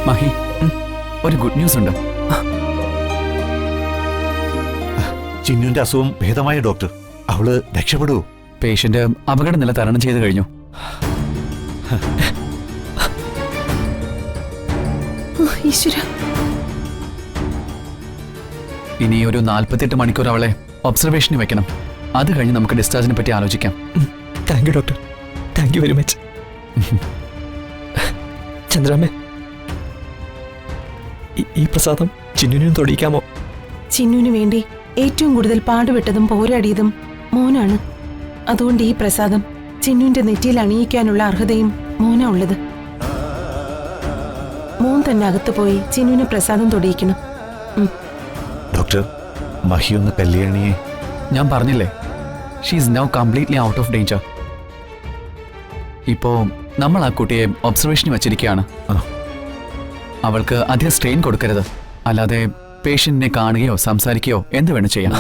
മഹി, ഒരു good news ഉണ്ട്. ചിന്നുവിന്റെ അസുഖം ഭേദമായ ഡോക്ടർ. അവള് രക്ഷപ്പെടൂ. പേഷ്യന്റ് അപകടനില തരണം ചെയ്തു കഴിഞ്ഞു. ഇനി ഒരു 48 മണിക്കൂർ അവളെ ഒബ്സർവേഷന് വെക്കണം. അത് കഴിഞ്ഞ് നമുക്ക് ഡിസ്ചാർജിനെ പറ്റി ആലോചിക്കാം. Thank you doctor, thank you very much. ചന്ദ്രാമ്മേ, ഈ പ്രസാദം ചിന്നുവിനും തൊടിയിക്കാമോ? ചിന്നുവിന് വേണ്ടി ഏറ്റവും കൂടുതൽ പാടുപെട്ടതും പോരാടിയതും മോനാണ്. അതുകൊണ്ട് ഈ പ്രസാദം ചിന്നുവിന്റെ നെറ്റിയിൽ അണിയിക്കാനുള്ള അർഹതയും മോനാ ഉള്ളത്. മോൻ തന്നെ അകത്ത് പോയി ചിന്നുവിനെ പ്രസാദം തൊടിയിക്കണം. ഡോക്ടർ, മഹി ഒന്ന് കല്യാണിയെ. ഞാൻ പറഞ്ഞില്ലേ, she is now completely out of danger. ഇപ്പോ നമ്മൾ ആ കുട്ടിയെ ഒബ്സർവേഷന് വെച്ചിരിക്കുകയാണ്. അവൾക്ക് അധികം സ്ട്രെയിൻ കൊടുക്കരുത്. അല്ലാതെ പേഷ്യന്റിനെ കാണുകയോ സംസാരിക്കുകയോ എന്ത് വേണം ചെയ്യാം.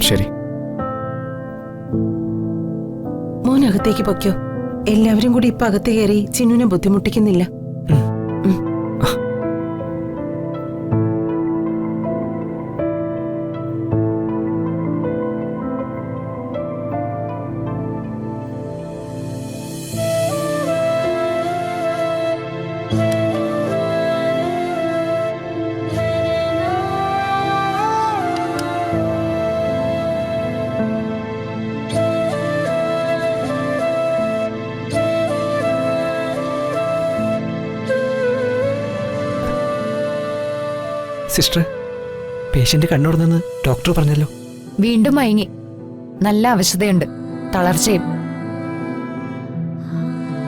ശരി, മോനകത്തേക്ക് പൊയ്ക്കോ. എല്ലാവരും കൂടി ഇപ്പൊ അകത്ത് കയറി ചിന്നുവിനെ ബുദ്ധിമുട്ടിക്കുന്നില്ല. സിസ്റ്റർ, പേഷ്യന്റ് കണ്ണുറന്നെന്ന് ഡോക്ടർ പറഞ്ഞല്ലോ. വീണ്ടും മയങ്ങി. നല്ല അവശതയുണ്ട്, തളർച്ചയും.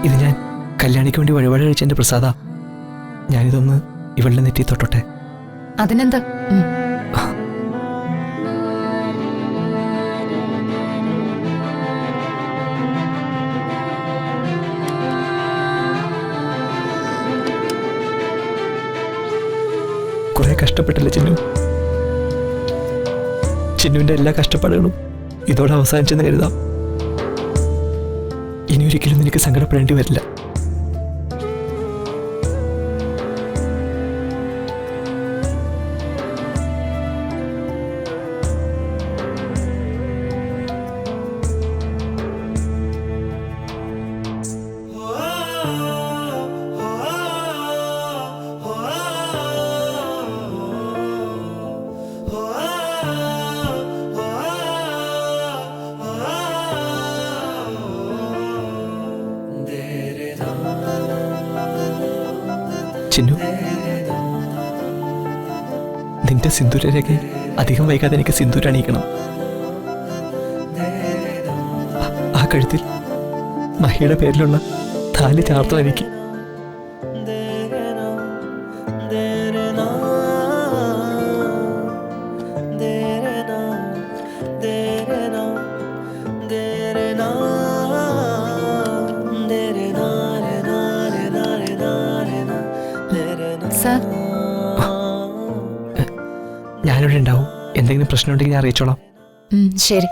ഇത് ഞാൻ കല്യാണിക്ക് വേണ്ടി വഴിപാട് കഴിച്ചെന്റെ പ്രസാദ. ഞാനിതൊന്ന് ഇവളുടെ നെറ്റി തൊട്ടോട്ടെ. അതിനെന്താ? കുറെ കഷ്ടപ്പെട്ടില്ല ചിന്നു. ചിന്നുവിന്റെ എല്ലാ കഷ്ടപ്പാടുകളും ഇതോടെ അവസാനിച്ചെന്ന് കരുതാം. ഇനി ഒരിക്കലും നിനക്ക് സങ്കടപ്പെടേണ്ടി വരില്ല. ചിന്നു, നിന്റെ സിന്ദൂരരേഖ അധികം വൈകാതെ എനിക്ക് സിന്ദൂരം അണിയിക്കണം. ആ കഴുത്തിൽ മഹിയുടെ പേരിലുള്ള താലി ചാർത്തണം എനിക്ക്. സർ, ഞാനിവിടെ ഉണ്ടാവും. എന്തെങ്കിലും പ്രശ്നമുണ്ടെങ്കിൽ ഞാൻ അറിയിച്ചോളാം. ശരി.